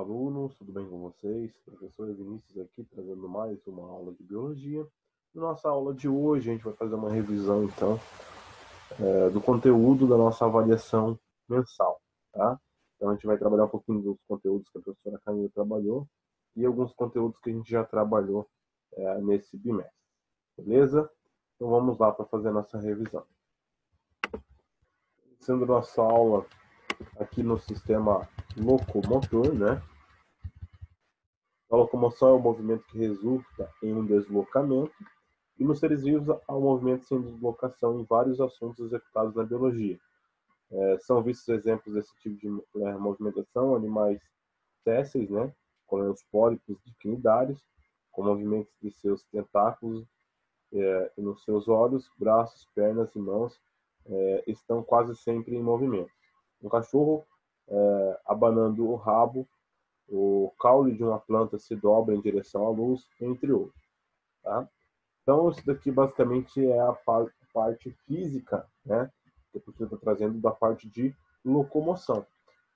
alunos, tudo bem com vocês? Professor Vinícius aqui, trazendo mais uma aula de biologia. Na nossa aula de hoje, a gente vai fazer uma revisão, então, do conteúdo da nossa avaliação mensal, tá? Então, a gente vai trabalhar um pouquinho dos conteúdos que a professora Camila trabalhou e alguns conteúdos que a gente já trabalhou nesse bimestre, beleza? Então, vamos lá para fazer a nossa revisão. Sendo nossa aula aqui no sistema locomotor, né? A locomoção é o movimento que resulta em um deslocamento, e nos seres vivos há um movimento sem deslocação em vários assuntos executados na biologia. São vistos exemplos desse tipo de movimentação, animais sésseis, né, como os pólipos de quinidários, com movimentos de seus tentáculos e nos seus olhos, braços, pernas e mãos estão quase sempre em movimento. Um cachorro abanando o rabo, o caule de uma planta se dobra em direção à luz, entre outros. Tá? Então, isso daqui basicamente é a parte física, né, que a professora está trazendo da parte de locomoção.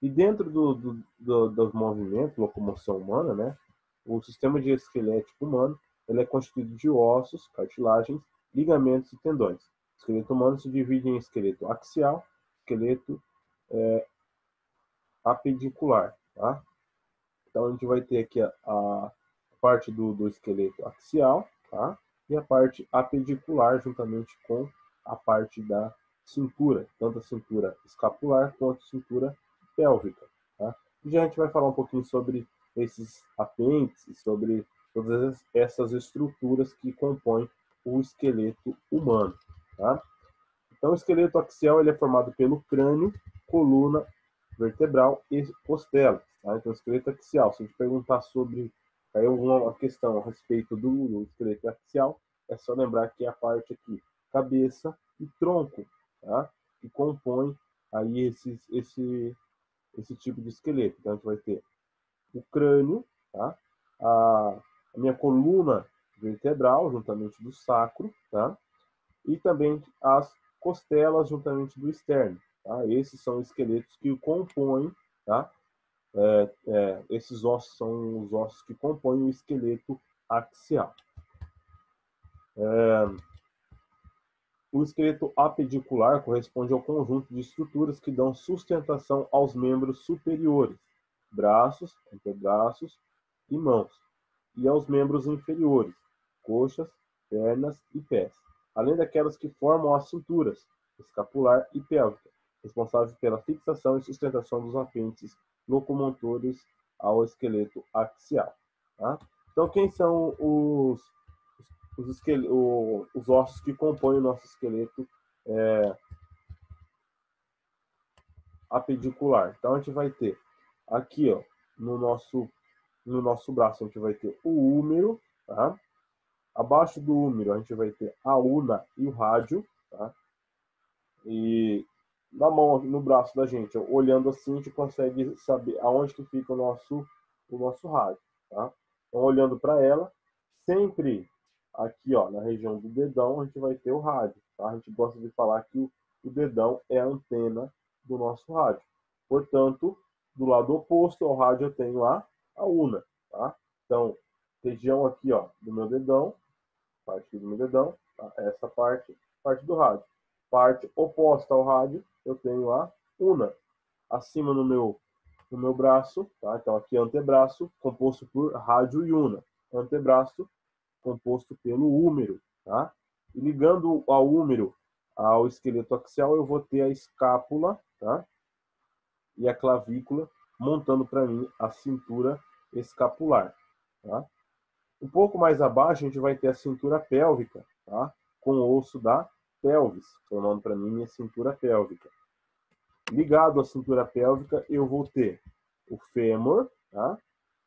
E dentro dos movimentos, locomoção humana, né, o sistema de esquelético humano ele é constituído de ossos, cartilagens, ligamentos e tendões. O esqueleto humano se divide em esqueleto axial, esqueleto apedicular. Tá? Então, a gente vai ter aqui a parte do esqueleto axial, tá? E a parte apedicular, juntamente com a parte da cintura, tanto a cintura escapular quanto a cintura pélvica. Tá? E já a gente vai falar um pouquinho sobre esses apêndices, sobre todas essas estruturas que compõem o esqueleto humano. Tá? Então, o esqueleto axial ele é formado pelo crânio, coluna vertebral e costelas. Tá? Então, o esqueleto axial, se a gente perguntar sobre alguma questão a respeito do esqueleto axial, é só lembrar que é a parte aqui, cabeça e tronco, tá? Que compõe aí esse tipo de esqueleto. Então, a gente vai ter o crânio, tá? A minha coluna vertebral, juntamente do sacro, tá? E também as costelas, juntamente do externo. Tá? Esses são os esqueletos que o compõem, tá? Esses ossos são os ossos que compõem o esqueleto axial. O esqueleto apedicular corresponde ao conjunto de estruturas que dão sustentação aos membros superiores, braços, antebraços e mãos, e aos membros inferiores, coxas, pernas e pés, além daquelas que formam as cinturas, escapular e pélvica, responsáveis pela fixação e sustentação dos apêndices locomotores ao esqueleto axial. Tá? Então, quem são os ossos que compõem o nosso esqueleto apedicular? Então, a gente vai ter aqui, ó, no nosso braço, a gente vai ter o húmero, tá? Abaixo do húmero, a gente vai ter a una e o rádio, tá? E na mão, no braço da gente, ó, olhando assim, a gente consegue saber aonde que fica o nosso rádio, tá? Então, olhando para ela, sempre aqui, ó, na região do dedão, a gente vai ter o rádio, tá? A gente gosta de falar que o dedão é a antena do nosso rádio. Portanto, do lado oposto ao rádio eu tenho a una, tá? Então, região aqui, ó, do meu dedão, parte do meu dedão, tá? Essa parte do rádio. Parte oposta ao rádio, eu tenho a una. Acima no meu braço, tá? Então aqui antebraço, composto por rádio e una. Antebraço, composto pelo húmero, tá? E ligando ao húmero ao esqueleto axial, eu vou ter a escápula, tá? E a clavícula, montando para mim a cintura escapular, tá? Um pouco mais abaixo, a gente vai ter a cintura pélvica, tá? Com o osso da pelvis, formando para mim a cintura pélvica. Ligado à cintura pélvica, eu vou ter o fêmur, tá?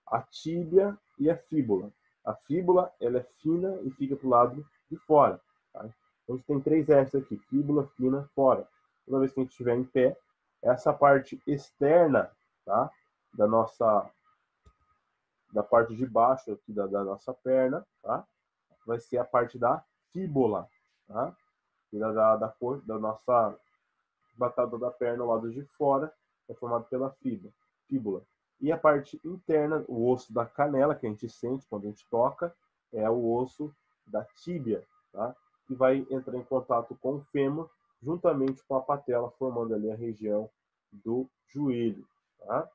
A tíbia e a fíbula. A fíbula ela é fina e fica para o lado de fora. Tá? Então, a gente tem 3 Fs aqui, fíbula, fina, fora. Toda vez que a gente estiver em pé, essa parte externa, tá? Da parte de baixo aqui da nossa perna, tá? Vai ser a parte da fíbula, tá? E da nossa batata da perna, ao lado de fora, é formado pela fíbula. E a parte interna, o osso da canela, que a gente sente quando a gente toca, é o osso da tíbia, tá? Que vai entrar em contato com o fêmur, juntamente com a patela, formando ali a região do joelho, tá?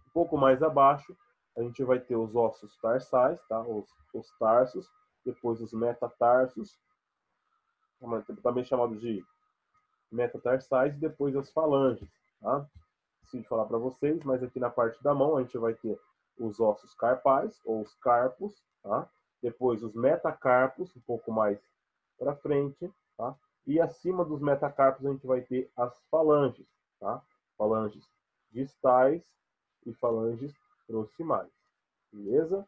Um pouco mais abaixo, a gente vai ter os ossos tarsais, tá? Os tarsos, depois os metatarsos, também chamado de metatarsais, e depois as falanges, tá? Esqueci de falar para vocês, mas aqui na parte da mão a gente vai ter os ossos carpais, ou os carpos, tá? Depois os metacarpos, um pouco mais para frente, tá? E acima dos metacarpos a gente vai ter as falanges, tá? Falanges distais e falanges proximais, beleza?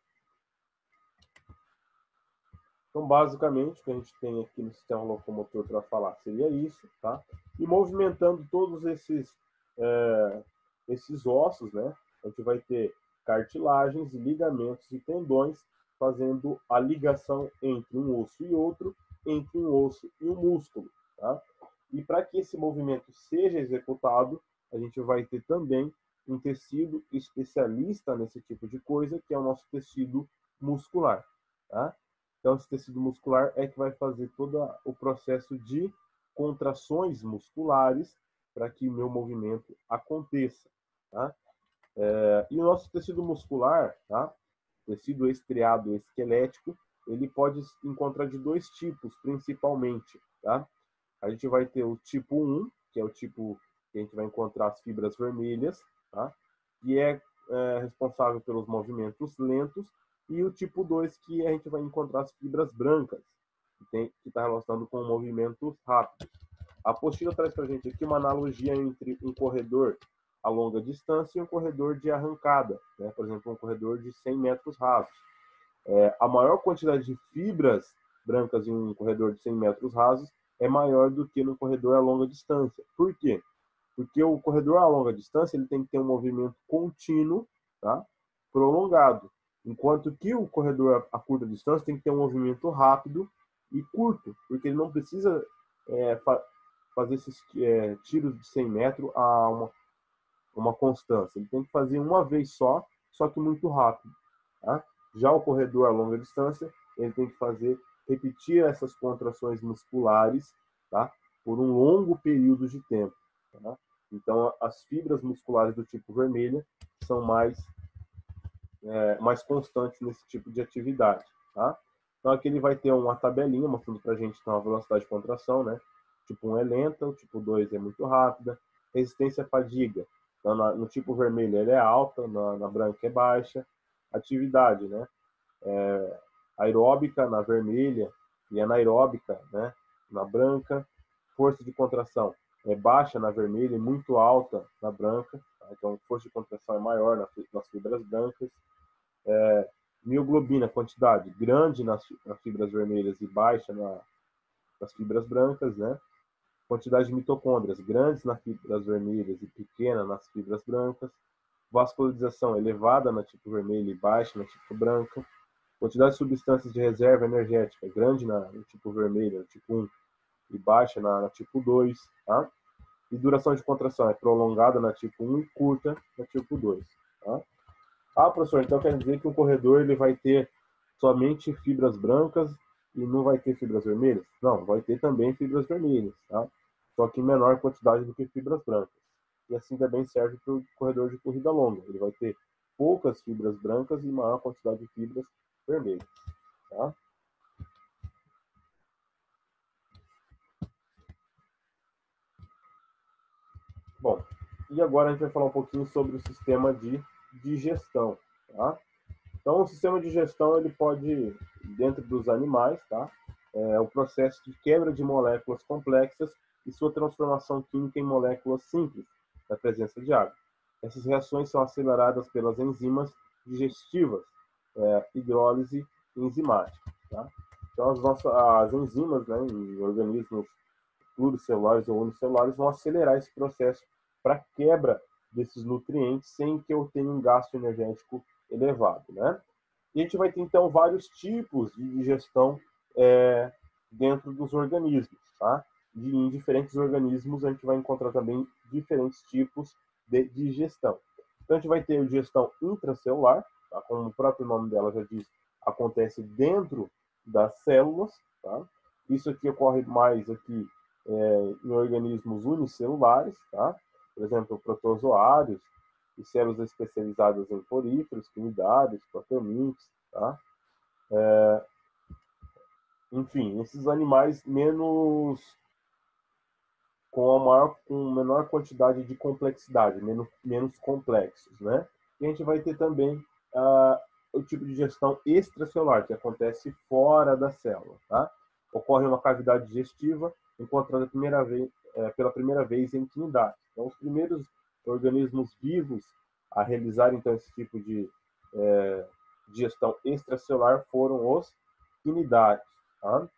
Então, basicamente, o que a gente tem aqui no sistema locomotor para falar seria isso, tá? E movimentando todos esses ossos, né? A gente vai ter cartilagens, ligamentos e tendões fazendo a ligação entre um osso e outro, entre um osso e um músculo, tá? E para que esse movimento seja executado, a gente vai ter também um tecido especialista nesse tipo de coisa, que é o nosso tecido muscular, tá? Então, esse tecido muscular é que vai fazer todo o processo de contrações musculares para que o meu movimento aconteça, tá? E o nosso tecido muscular, tá? Tecido estriado esquelético, ele pode encontrar de dois tipos, principalmente, tá? A gente vai ter o tipo 1, que é o tipo que a gente vai encontrar as fibras vermelhas, tá? Que é responsável pelos movimentos lentos, e o tipo 2, que a gente vai encontrar as fibras brancas, que está relacionado com movimentos rápidos. A apostila traz para a gente aqui uma analogia entre um corredor a longa distância e um corredor de arrancada, né? Por exemplo, um corredor de 100 metros rasos. A maior quantidade de fibras brancas em um corredor de 100 metros rasos é maior do que no corredor a longa distância. Por quê? Porque o corredor a longa distância ele tem que ter um movimento contínuo, tá? Prolongado, enquanto que o corredor a curta distância tem que ter um movimento rápido e curto, porque ele não precisa fazer esses tiros de 100 metros a uma constância. Ele tem que fazer uma vez só que muito rápido, tá? Já o corredor a longa distância, ele tem que repetir essas contrações musculares, tá? Por um longo período de tempo, tá? Então, as fibras musculares do tipo vermelha são mais constantes nesse tipo de atividade, tá? Então, aqui ele vai ter uma tabelinha mostrando para a gente então, a velocidade de contração, né? Tipo 1 é lenta, o tipo 2 é muito rápida. Resistência à fadiga, então, no tipo vermelho ele é alta, na branca é baixa. Atividade, né? Aeróbica na vermelha e anaeróbica, né? Na branca. Força de contração é baixa na vermelha e muito alta na branca. Tá? Então, a força de contração é maior nas fibras brancas. Mioglobina, quantidade grande nas fibras vermelhas e baixa nas fibras brancas, né? Quantidade de mitocôndrias grandes nas fibras vermelhas e pequena nas fibras brancas. Vascularização elevada na tipo vermelha e baixa na tipo branca. Quantidade de substâncias de reserva energética grande no tipo vermelho, no tipo 1, e baixa na tipo 2, tá? E duração de contração é prolongada na tipo 1 e curta na tipo 2, tá? Ah, professor, então quer dizer que o corredor ele vai ter somente fibras brancas e não vai ter fibras vermelhas? Não, vai ter também fibras vermelhas, tá? Só que em menor quantidade do que fibras brancas. E assim também serve para o corredor de corrida longa. Ele vai ter poucas fibras brancas e maior quantidade de fibras vermelhas, tá? Bom, e agora a gente vai falar um pouquinho sobre o sistema de digestão, tá? Então, o sistema de digestão, ele pode, dentro dos animais, tá? O processo de quebra de moléculas complexas e sua transformação química em moléculas simples, na presença de água. Essas reações são aceleradas pelas enzimas digestivas, hidrólise enzimática, tá? Então, as enzimas, né, em organismos pluricelulares ou unicelulares vão acelerar esse processo para quebra desses nutrientes sem que eu tenha um gasto energético elevado, né? E a gente vai ter, então, vários tipos de digestão dentro dos organismos, tá? Em diferentes organismos, a gente vai encontrar também diferentes tipos de digestão. Então, a gente vai ter a digestão intracelular, tá? Como o próprio nome dela já diz, acontece dentro das células, tá? Isso aqui ocorre mais aqui em organismos unicelulares, tá? Por exemplo, protozoários e células especializadas em poríferos, quinidários, proteomintes, tá? Enfim, esses animais com menor quantidade de complexidade, menos complexos, né? E a gente vai ter também o tipo de digestão extracelular, que acontece fora da célula, tá? Ocorre uma cavidade digestiva encontrada pela primeira vez em quinidários. Então, os primeiros organismos vivos a realizar, então, esse tipo de digestão extracelular foram os quinidários, tá?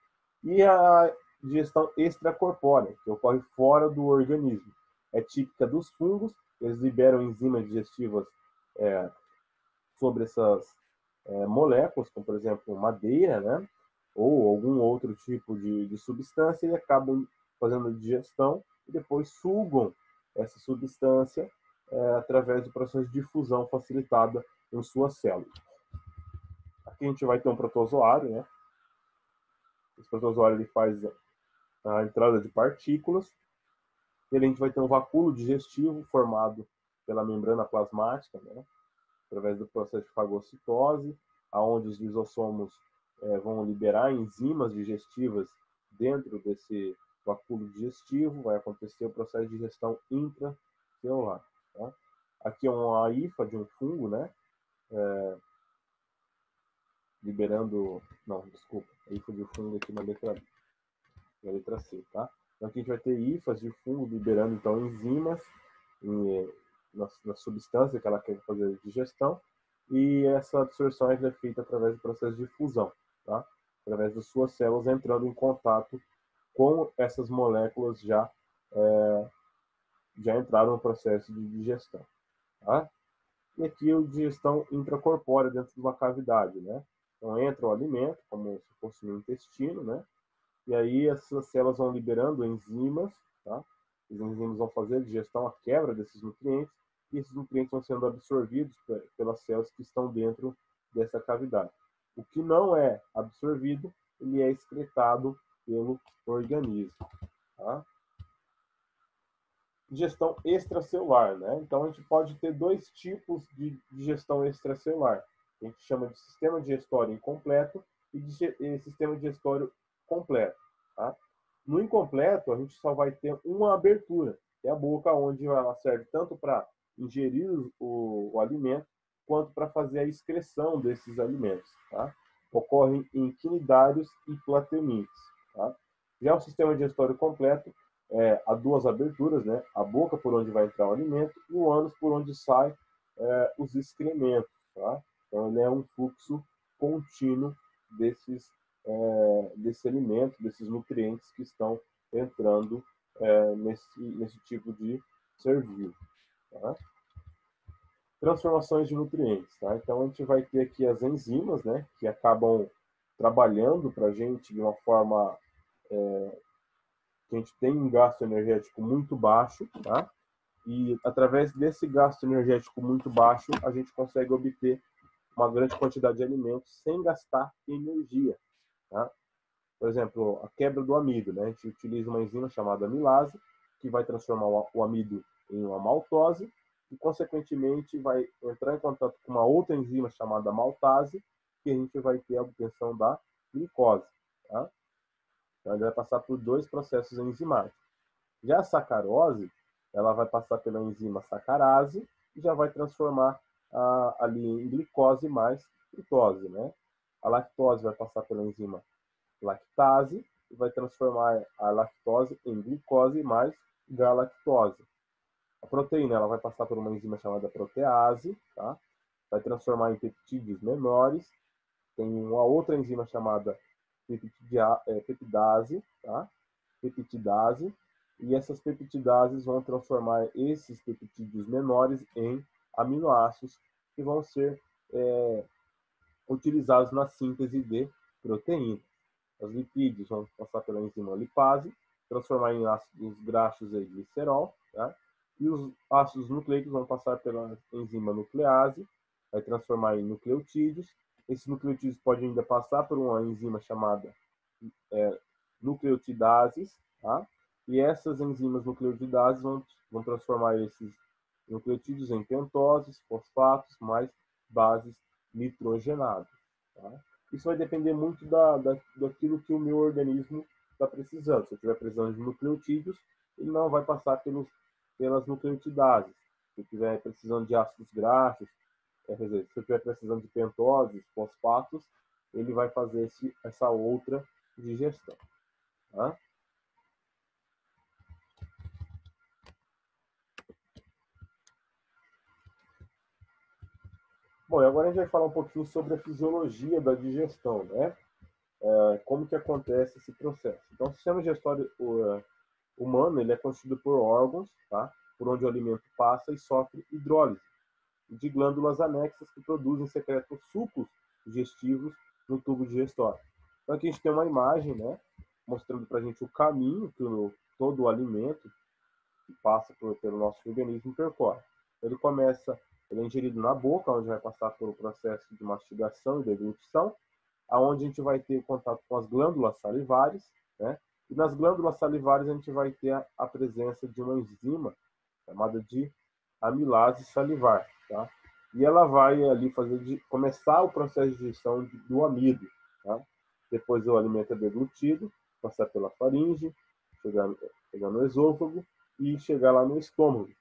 E a digestão extracorpórea, que ocorre fora do organismo. É típica dos fungos, eles liberam enzimas digestivas sobre essas moléculas, como por exemplo madeira, né? Ou algum outro tipo de substância, e acabam fazendo a digestão e depois sugam essa substância através do processo de difusão facilitada em suas células. Aqui a gente vai ter um protozoário, né? Esse protozoário ele faz a entrada de partículas. A gente vai ter um vacúolo digestivo formado pela membrana plasmática, né? Através do processo de fagocitose, aonde os lisossomos vão liberar enzimas digestivas dentro desse vacúolo digestivo. Vai acontecer o processo de digestão intracelular. Tá? Aqui é uma hifa de um fungo, né? Liberando... Não, desculpa. A hifa de um fungo aqui na letra C, tá? Então aqui a gente vai ter hifas de fungo liberando então enzimas na substância que ela quer fazer a digestão, e essa absorção é feita através do processo de fusão, tá? Através das suas células entrando em contato com essas moléculas já entraram no processo de digestão, tá? E aqui a digestão intracorpórea dentro de uma cavidade, né? Então entra o alimento, como se fosse no intestino, né? E aí essas células vão liberando enzimas, tá? Os enzimas vão fazer a digestão, a quebra desses nutrientes, e esses nutrientes vão sendo absorvidos pelas células que estão dentro dessa cavidade. O que não é absorvido, ele é excretado pelo organismo, tá? Digestão extracelular, né? Então a gente pode ter dois tipos de digestão extracelular. A gente chama de sistema digestório incompleto e sistema digestório completo, tá? No incompleto, a gente só vai ter uma abertura, que é a boca, onde ela serve tanto para ingerir o alimento, quanto para fazer a excreção desses alimentos, tá? Ocorrem em quinidários e platemintes, tá? Já o sistema digestório completo há duas aberturas, né? A boca por onde vai entrar o alimento e o ânus por onde sai os excrementos, tá? Então ele é um fluxo contínuo desse alimento, desses nutrientes que estão entrando nesse tipo de ser vivo, tá? Transformações de nutrientes, tá? Então a gente vai ter aqui as enzimas, né? Que acabam trabalhando para a gente de uma forma que a gente tem um gasto energético muito baixo, tá? E através desse gasto energético muito baixo, a gente consegue obter uma grande quantidade de alimentos sem gastar energia, tá? Por exemplo, a quebra do amido, né? A gente utiliza uma enzima chamada amilase, que vai transformar o amido em uma maltose e, consequentemente, vai entrar em contato com uma outra enzima chamada maltase, que a gente vai ter a obtenção da glicose, tá? Então, ele vai passar por dois processos enzimáticos. Já a sacarose, ela vai passar pela enzima sacarase e já vai transformar ali em glicose mais frutose, né? A lactose vai passar pela enzima lactase e vai transformar a lactose em glicose mais galactose. A proteína ela vai passar por uma enzima chamada protease, tá? Vai transformar em peptídeos menores. Tem uma outra enzima chamada peptidase, tá? Peptidase, e essas peptidases vão transformar esses peptídeos menores em aminoácidos que vão ser utilizados na síntese de proteínas. Os lipídios vão passar pela enzima lipase, transformar em ácidos graxos e glicerol, tá? e os ácidos nucleicos vão passar pela enzima nuclease, vai transformar em nucleotídeos. Esses nucleotídeos podem ainda passar por uma enzima chamada nucleotidases, tá? E essas enzimas nucleotidases vão transformar esses nucleotídeos em pentoses, fosfatos, mais bases nitrogenadas. Tá? Isso vai depender muito daquilo que o meu organismo está precisando. Se eu estiver precisando de nucleotídeos, ele não vai passar pelas nucleotidases. Se eu estiver precisando de ácidos graxos, quer dizer, se eu estiver precisando de pentoses, fosfatos, ele vai fazer essa outra digestão. Tá? Bom, e agora a gente vai falar um pouquinho sobre a fisiologia da digestão, né? Como que acontece esse processo. Então, o sistema digestório humano ele é constituído por órgãos, tá? Por onde o alimento passa e sofre hidrólise, e de glândulas anexas que produzem e secretam sucos digestivos no tubo digestório. Então, aqui a gente tem uma imagem, né? Mostrando para a gente o caminho que todo o alimento que passa pelo nosso organismo percorre. Ele é ingerido na boca, onde vai passar pelo processo de mastigação e deglutição, aonde a gente vai ter contato com as glândulas salivares, né? E nas glândulas salivares a gente vai ter a presença de uma enzima chamada de amilase salivar, tá? E ela vai ali começar o processo de digestão do amido, tá? Depois o alimento é deglutido, passar pela faringe, chegar no esôfago e chegar lá no estômago.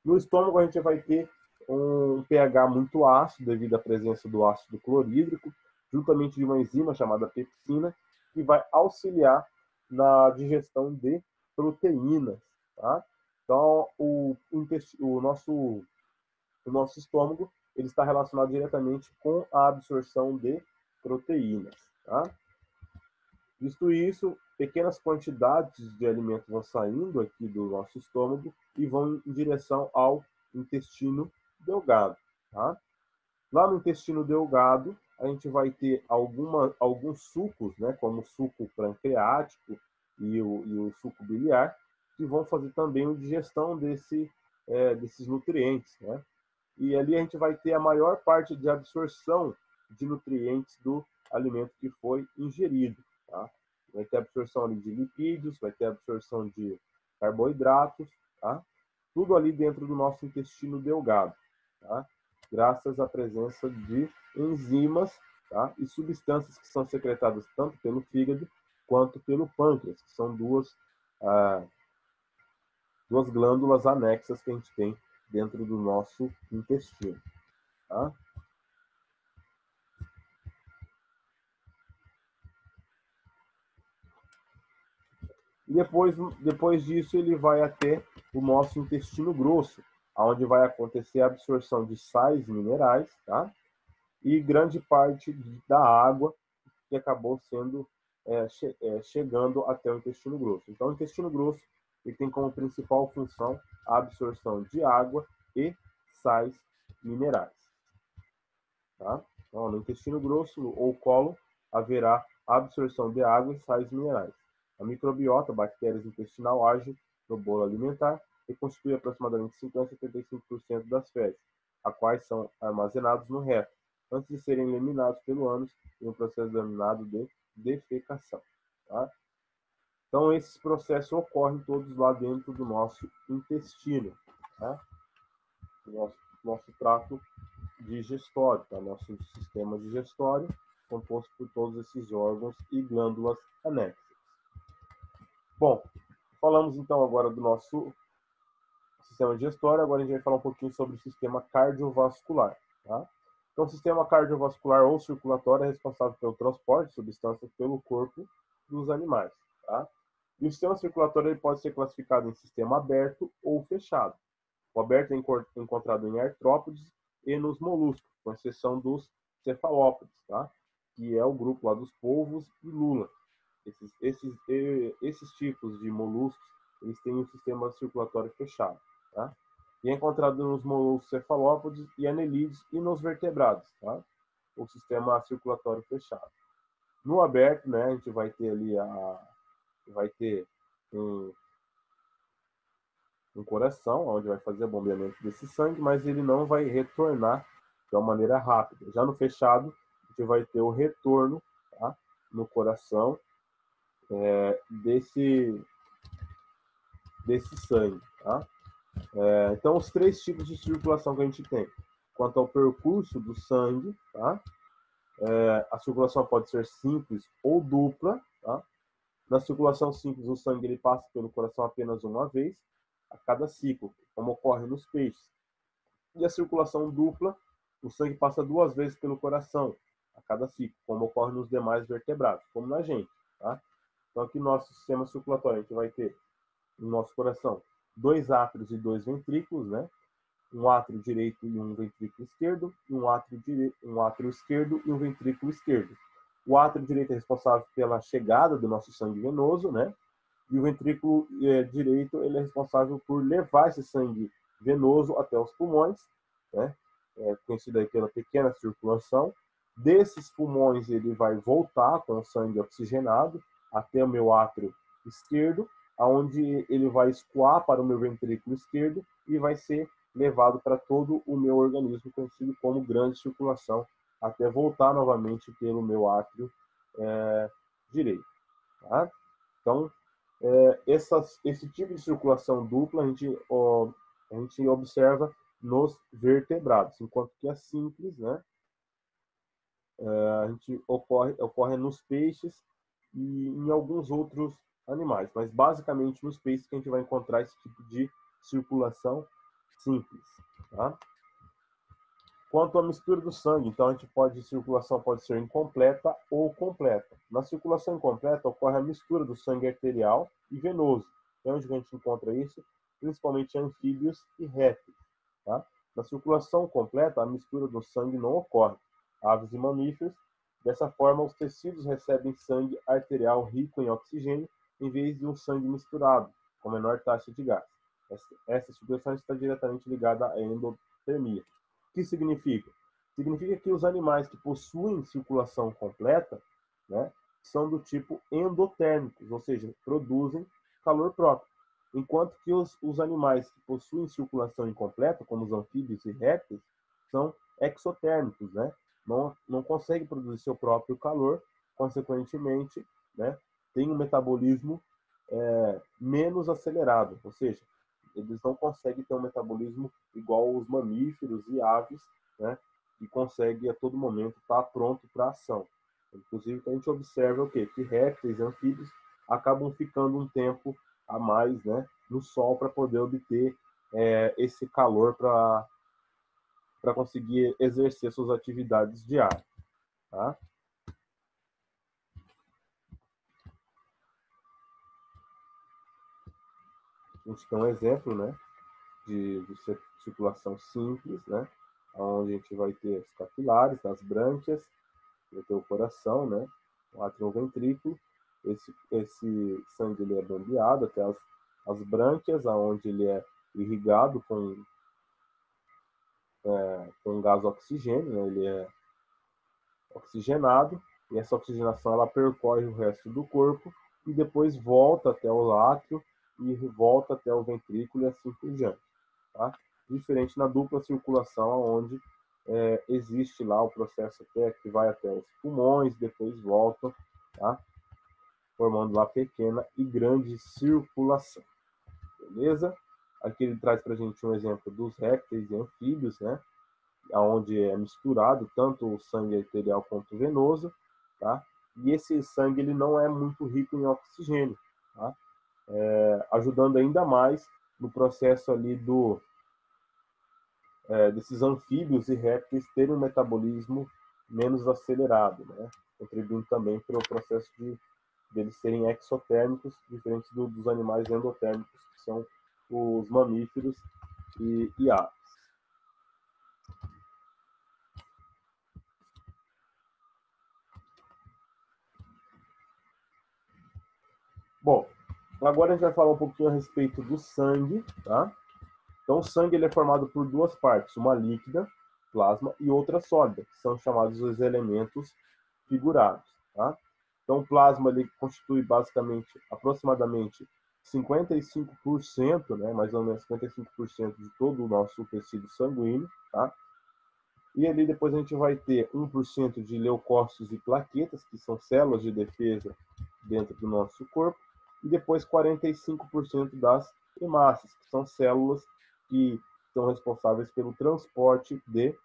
No estômago a gente vai ter um pH muito ácido devido à presença do ácido clorídrico, juntamente de uma enzima chamada pepsina, que vai auxiliar na digestão de proteínas. Tá? Então, o nosso estômago ele está relacionado diretamente com a absorção de proteínas. Tá? Visto isso, pequenas quantidades de alimento vão saindo aqui do nosso estômago e vão em direção ao intestino delgado. Tá? Lá no intestino delgado, a gente vai ter alguns sucos, né, como o suco pancreático e o suco biliar, que vão fazer também a digestão desses nutrientes. Né? E ali a gente vai ter a maior parte de absorção de nutrientes do alimento que foi ingerido. Tá? Vai ter absorção ali de lipídios, vai ter absorção de carboidratos, tá? Tudo ali dentro do nosso intestino delgado. Tá? Graças à presença de enzimas, tá? E substâncias que são secretadas tanto pelo fígado quanto pelo pâncreas, que são duas glândulas anexas que a gente tem dentro do nosso intestino. Tá? E depois disso ele vai até o nosso intestino grosso, onde vai acontecer a absorção de sais minerais, tá? E grande parte da água que acabou chegando até o intestino grosso. Então, o intestino grosso ele tem como principal função a absorção de água e sais minerais. Tá? Então, no intestino grosso ou cólon haverá absorção de água e sais minerais. A microbiota, bactérias intestinal, age no bolo alimentar e constitui aproximadamente 50 a 75% das fezes, a quais são armazenados no reto, antes de serem eliminados pelo ânus em um processo denominado de defecação. Tá? Então, esses processos ocorrem todos lá dentro do nosso intestino, tá? Nosso trato digestório, tá? Nosso sistema digestório, composto por todos esses órgãos e glândulas anexas. Bom, falamos então agora do nosso sistema digestório, agora a gente vai falar um pouquinho sobre o sistema cardiovascular. Tá? Então, o sistema cardiovascular ou circulatório é responsável pelo transporte de substâncias pelo corpo dos animais. Tá? E o sistema circulatório ele pode ser classificado em sistema aberto ou fechado. O aberto é encontrado em artrópodes e nos moluscos, com exceção dos cefalópodes, tá? Que é o grupo lá dos polvos e lulas. Esses tipos de moluscos eles têm um sistema circulatório fechado. Tá? E é encontrado nos moluscos cefalópodes e anelídeos e nos vertebrados, tá? O sistema circulatório fechado. No aberto, né, a gente vai ter ali um um coração, onde vai fazer o bombeamento desse sangue, mas ele não vai retornar de uma maneira rápida. Já no fechado, a gente vai ter o retorno, tá, no coração desse sangue. Tá? Então, os 3 tipos de circulação que a gente tem. Quanto ao percurso do sangue, tá? A circulação pode ser simples ou dupla. Tá? Na circulação simples, o sangue ele passa pelo coração apenas uma vez a cada ciclo, como ocorre nos peixes. E a circulação dupla, o sangue passa 2 vezes pelo coração a cada ciclo, como ocorre nos demais vertebrados, como na gente. Tá? Então, aqui no nosso sistema circulatório, a gente vai ter no nosso coração 2 átrios e 2 ventrículos, né? Um átrio direito e um ventrículo esquerdo, e um átrio esquerdo e um ventrículo esquerdo. O átrio direito é responsável pela chegada do nosso sangue venoso, né? E o ventrículo direito ele é responsável por levar esse sangue venoso até os pulmões, né? Conhecido aí pela pequena circulação. Desses pulmões ele vai voltar com o sangue oxigenado até o meu átrio esquerdo, aonde ele vai escoar para o meu ventrículo esquerdo e vai ser levado para todo o meu organismo, conhecido como grande circulação, até voltar novamente pelo meu átrio direito. Tá? Então, esse tipo de circulação dupla a gente observa nos vertebrados, enquanto que a simples, né, a gente ocorre nos peixes e em alguns outros animais, mas basicamente nos peixes que a gente vai encontrar esse tipo de circulação simples. Tá? Quanto à mistura do sangue, então a circulação pode ser incompleta ou completa. Na circulação incompleta ocorre a mistura do sangue arterial e venoso. É onde a gente encontra isso, principalmente em anfíbios e répteis. Tá? Na circulação completa, a mistura do sangue não ocorre. Aves e mamíferos, dessa forma, os tecidos recebem sangue arterial rico em oxigênio em vez de um sangue misturado, com menor taxa de gás. Essa circulação está diretamente ligada à endotermia. O que significa? Significa que os animais que possuem circulação completa, né, são do tipo endotérmicos, ou seja, produzem calor próprio. Enquanto que os animais que possuem circulação incompleta, como os anfíbios e répteis, são exotérmicos, né? Não conseguem produzir seu próprio calor, consequentemente, né, tem um metabolismo menos acelerado, ou seja, eles não conseguem ter um metabolismo igual os mamíferos e aves, né, que conseguem a todo momento estar pronto para ação. Inclusive, a gente observa o quê? Que répteis e anfíbios acabam ficando um tempo a mais, né, no sol para poder obter esse calor para conseguir exercer suas atividades diárias. Tá? A gente tem um exemplo, né, de circulação simples, né, onde a gente vai ter os capilares, as brânquias, vai ter o coração, né, o átrio ventrículo. Esse sangue ele é bombeado até as brânquias, aonde ele é irrigado com gás oxigênio, né, ele é oxigenado, e essa oxigenação ela percorre o resto do corpo e depois volta até o átrio e volta até o ventrículo e assim por diante. Tá? Diferente na dupla circulação, onde existe lá o processo que vai até os pulmões, depois volta, tá? Formando lá pequena e grande circulação. Beleza? Aqui ele traz para a gente um exemplo dos répteis e anfíbios, né? Onde é misturado tanto o sangue arterial quanto o venoso, tá? E esse sangue ele não é muito rico em oxigênio, tá? Ajudando ainda mais no processo ali desses anfíbios e répteis terem um metabolismo menos acelerado, né? Contribuindo também para o processo deles serem exotérmicos, diferente dos animais endotérmicos, que são os mamíferos e aves. Bom, agora a gente vai falar um pouquinho a respeito do sangue, tá? Então, o sangue ele é formado por 2 partes, uma líquida, plasma, e outra sólida, que são chamados os elementos figurados, tá? Então, o plasma ele constitui basicamente, aproximadamente 55%, né, mais ou menos 55% de todo o nosso tecido sanguíneo, tá? E ali depois a gente vai ter 1% de leucócitos e plaquetas, que são células de defesa dentro do nosso corpo, e depois 45% das hemácias, que são células que são responsáveis pelo transporte de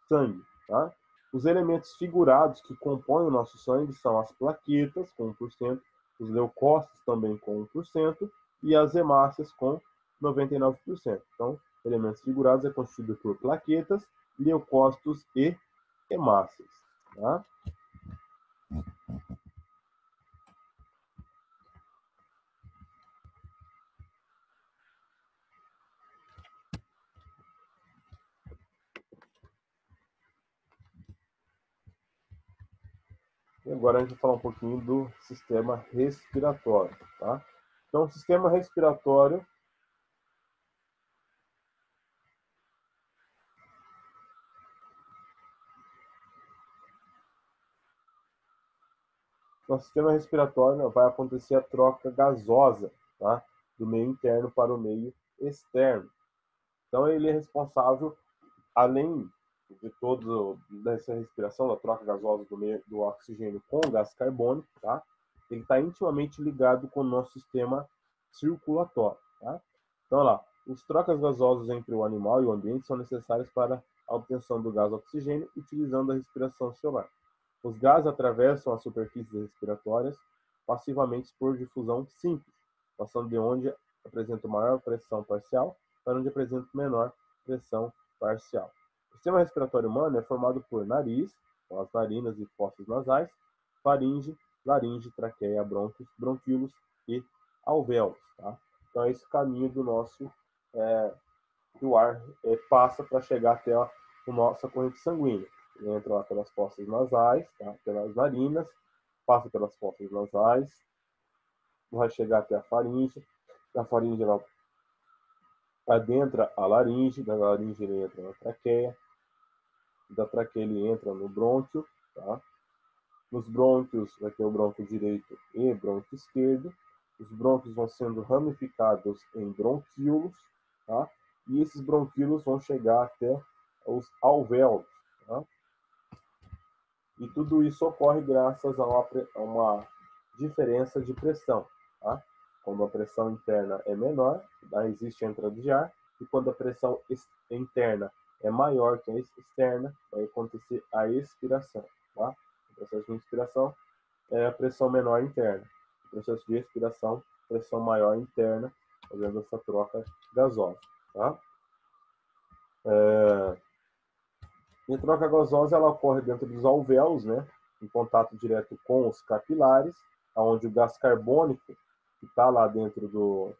sangue, tá? Os elementos figurados que compõem o nosso sangue são as plaquetas, com 1%, os leucócitos também com 1%, e as hemácias com 99%. Então, elementos figurados é constituído por plaquetas, leucócitos e hemácias, tá? E agora a gente vai falar um pouquinho do sistema respiratório, tá? Então, o sistema respiratório no sistema respiratório vai acontecer a troca gasosa, tá? Do meio interno para o meio externo. Então, ele é responsável, além de toda dessa respiração, da troca gasosa do oxigênio com o gás carbônico, tá? Ele está intimamente ligado com o nosso sistema circulatório, tá? Então, olha lá, os trocas gasosas entre o animal e o ambiente são necessárias para a obtenção do gás oxigênio utilizando a respiração celular. Os gases atravessam as superfícies respiratórias passivamente por difusão simples, passando de onde apresenta maior pressão parcial para onde apresenta menor pressão parcial. O sistema respiratório humano é formado por nariz, com as narinas e fossas nasais, faringe, laringe, traqueia, brônquios, bronquíolos e alvéolos. Tá? Então, é esse caminho do nosso que o ar passa para chegar até a nossa corrente sanguínea. Ele entra lá pelas fossas nasais, tá? Pelas narinas, passa pelas fossas nasais, vai chegar até a faringe. Da faringe ela adentra a laringe, da laringe ele entra na traqueia, da traqueia ele entra no brônquio, tá? Nos brônquios vai ter o brônquio direito e brônquio esquerdo. Os brônquios vão sendo ramificados em bronquíolos, tá? E esses bronquíolos vão chegar até os alvéolos, tá? E tudo isso ocorre graças a uma diferença de pressão, tá? Quando a pressão interna é menor, existe a entrada de ar, e quando a pressão interna é maior que a externa, vai acontecer a expiração, tá? O processo de inspiração é a pressão menor interna. O processo de expiração, pressão maior interna, fazendo essa troca gasosa, tá? E a troca gasosa ela ocorre dentro dos alvéolos, né? Em contato direto com os capilares, onde o gás carbônico que está lá dentro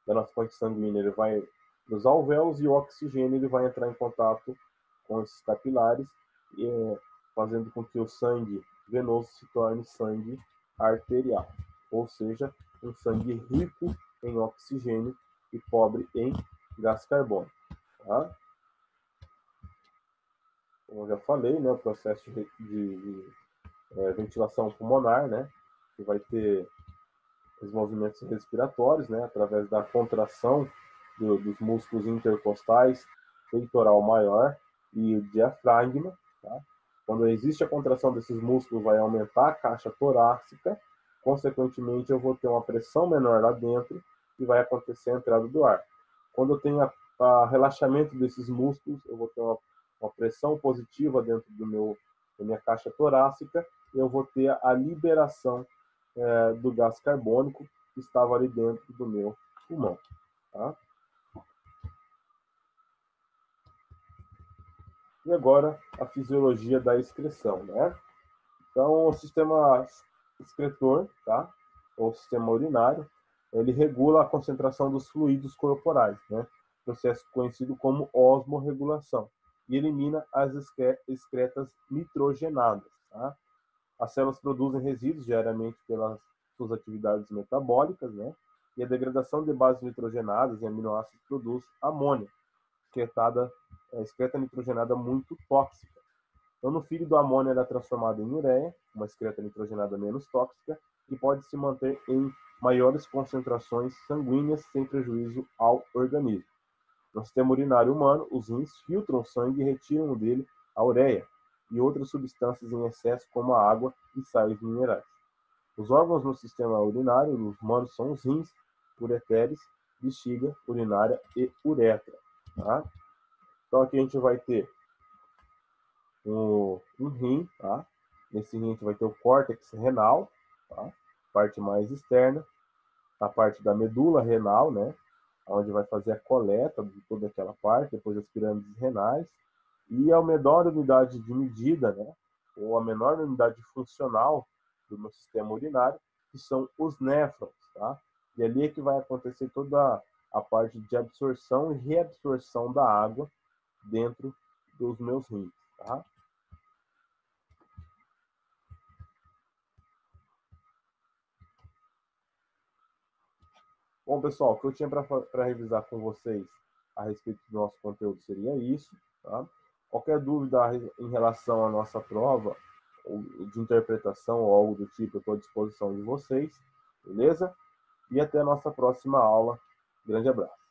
da nossa corrente sanguínea ele vai para os alvéolos e o oxigênio ele vai entrar em contato com esses capilares, fazendo com que o sangue venoso se torne sangue arterial, ou seja, um sangue rico em oxigênio e pobre em gás carbônico. Tá? Como eu já falei, né, o processo de ventilação pulmonar, né, que vai ter os movimentos respiratórios, né, através da contração dos músculos intercostais, peitoral maior e o diafragma. Tá? Quando existe a contração desses músculos, vai aumentar a caixa torácica, consequentemente eu vou ter uma pressão menor lá dentro e vai acontecer a entrada do ar. Quando eu tenho a relaxamento desses músculos, eu vou ter uma pressão positiva dentro da minha caixa torácica e eu vou ter a liberação do gás carbônico que estava ali dentro do meu pulmão. Tá? E agora a fisiologia da excreção, né? Então, o sistema excretor, tá? Ou sistema urinário, ele regula a concentração dos fluidos corporais, né? Processo conhecido como osmorregulação, e elimina as excretas nitrogenadas, tá? As células produzem resíduos diariamente pelas suas atividades metabólicas, né? E a degradação de bases nitrogenadas e aminoácidos produz amônia, excreta nitrogenada muito tóxica. Então, no fígado, a amônia era transformada em ureia, uma excreta nitrogenada menos tóxica, que pode se manter em maiores concentrações sanguíneas sem prejuízo ao organismo. No sistema urinário humano, os rins filtram o sangue e retiram dele a ureia e outras substâncias em excesso, como a água e sais minerais. Os órgãos no sistema urinário dos humanos são os rins, ureteres, bexiga urinária e uretra. Tá? Então aqui a gente vai ter um rim, tá? Nesse rim a gente vai ter o córtex renal, tá? Parte mais externa, a parte da medula renal, né? Onde vai fazer a coleta de toda aquela parte, depois as pirâmides renais, e a menor unidade de medida, né? Ou a menor unidade funcional do meu sistema urinário, que são os néfrons, tá? E ali é que vai acontecer toda a parte de absorção e reabsorção da água dentro dos meus rins, tá? Bom, pessoal, o que eu tinha para revisar com vocês a respeito do nosso conteúdo seria isso, tá? Qualquer dúvida em relação à nossa prova, de interpretação ou algo do tipo, eu estou à disposição de vocês, beleza? E até a nossa próxima aula. Grande abraço.